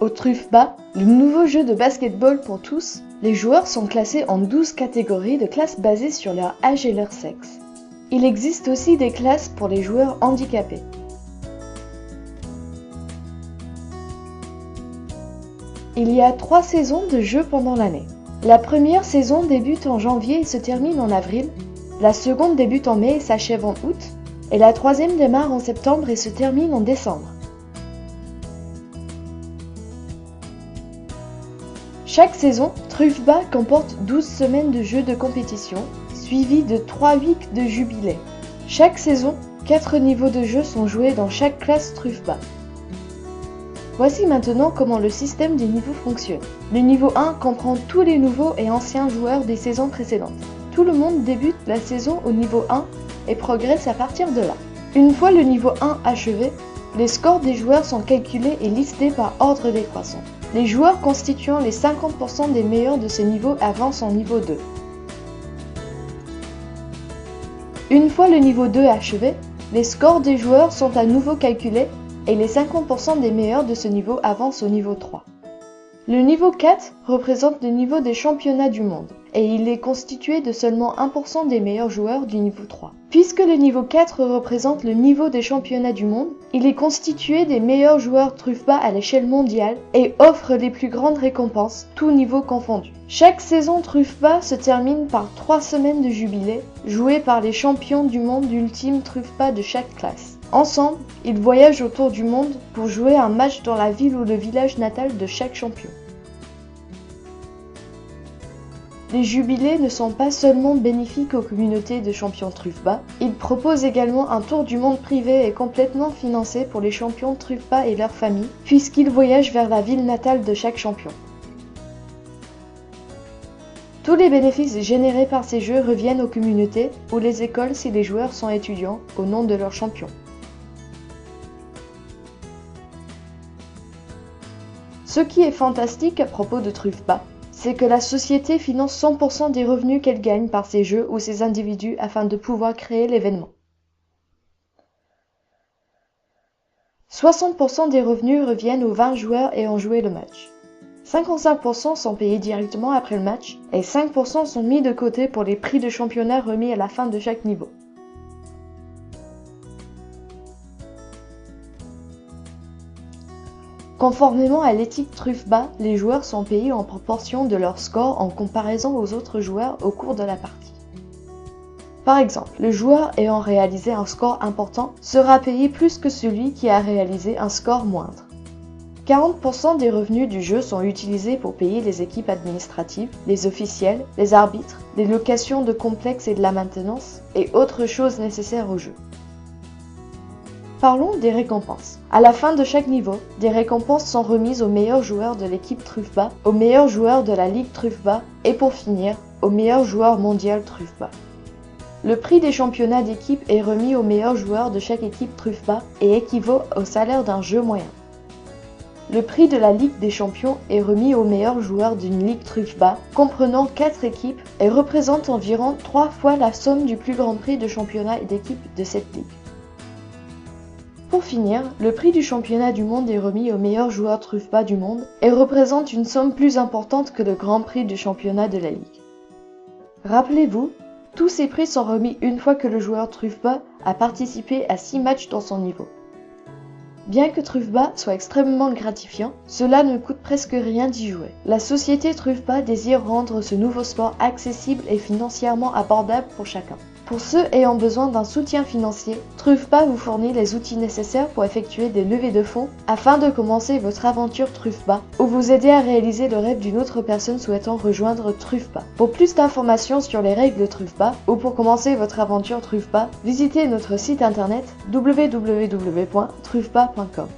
Au Truffbas, le nouveau jeu de basketball pour tous, les joueurs sont classés en 12 catégories de classes basées sur leur âge et leur sexe. Il existe aussi des classes pour les joueurs handicapés. Il y a 3 saisons de jeu pendant l'année. La première saison débute en janvier et se termine en avril, la seconde débute en mai et s'achève en août, et la troisième démarre en septembre et se termine en décembre. Chaque saison, Truffbas comporte 12 semaines de jeux de compétition, suivies de 3 weeks de jubilé. Chaque saison, 4 niveaux de jeu sont joués dans chaque classe Truffbas. Voici maintenant comment le système des niveaux fonctionne. Le niveau 1 comprend tous les nouveaux et anciens joueurs des saisons précédentes. Tout le monde débute la saison au niveau 1 et progresse à partir de là. Une fois le niveau 1 achevé, les scores des joueurs sont calculés et listés par ordre décroissant. Les joueurs constituant les 50% des meilleurs de ce niveau avancent en niveau 2. Une fois le niveau 2 achevé, les scores des joueurs sont à nouveau calculés et les 50% des meilleurs de ce niveau avancent au niveau 3. Le niveau 4 représente le niveau des championnats du monde et il est constitué de seulement 1% des meilleurs joueurs du niveau 3. Puisque le niveau 4 représente le niveau des championnats du monde, il est constitué des meilleurs joueurs Truffbas à l'échelle mondiale et offre les plus grandes récompenses, tous niveaux confondus. Chaque saison Truffbas se termine par 3 semaines de jubilé, jouées par les champions du monde ultime Truffbas de chaque classe. Ensemble, ils voyagent autour du monde pour jouer un match dans la ville ou le village natal de chaque champion. Les jubilés ne sont pas seulement bénéfiques aux communautés de champions Truffbas, ils proposent également un tour du monde privé et complètement financé pour les champions Truffbas et leurs familles, puisqu'ils voyagent vers la ville natale de chaque champion. Tous les bénéfices générés par ces jeux reviennent aux communautés ou les écoles si les joueurs sont étudiants, au nom de leurs champions. Ce qui est fantastique à propos de Truffbas, c'est que la société finance 100% des revenus qu'elle gagne par ces jeux ou ces individus afin de pouvoir créer l'événement. 60% des revenus reviennent aux 20 joueurs ayant joué le match. 55% sont payés directement après le match et 5% sont mis de côté pour les prix de championnat remis à la fin de chaque niveau. Conformément à l'éthique Truffbas, les joueurs sont payés en proportion de leur score en comparaison aux autres joueurs au cours de la partie. Par exemple, le joueur ayant réalisé un score important sera payé plus que celui qui a réalisé un score moindre. 40% des revenus du jeu sont utilisés pour payer les équipes administratives, les officiels, les arbitres, les locations de complexes et de la maintenance, et autres choses nécessaires au jeu. Parlons des récompenses. À la fin de chaque niveau, des récompenses sont remises aux meilleurs joueurs de l'équipe Truffbas, aux meilleurs joueurs de la Ligue Truffbas et pour finir, aux meilleurs joueurs mondial Truffbas. Le prix des championnats d'équipe est remis aux meilleurs joueurs de chaque équipe Truffbas et équivaut au salaire d'un jeu moyen. Le prix de la Ligue des champions est remis aux meilleurs joueurs d'une Ligue Truffbas, comprenant 4 équipes et représente environ 3 fois la somme du plus grand prix de championnat et d'équipe de cette ligue. Pour finir, le prix du championnat du monde est remis aux meilleurs joueurs Truffbas du monde et représente une somme plus importante que le grand prix du championnat de la ligue. Rappelez-vous, tous ces prix sont remis une fois que le joueur Truffbas a participé à 6 matchs dans son niveau. Bien que Truffbas soit extrêmement gratifiant, cela ne coûte presque rien d'y jouer. La société Truffbas désire rendre ce nouveau sport accessible et financièrement abordable pour chacun. Pour ceux ayant besoin d'un soutien financier, Truffbas vous fournit les outils nécessaires pour effectuer des levées de fonds afin de commencer votre aventure Truffbas ou vous aider à réaliser le rêve d'une autre personne souhaitant rejoindre Truffbas. Pour plus d'informations sur les règles de Truffbas ou pour commencer votre aventure Truffbas, visitez notre site internet www.truffbas.com.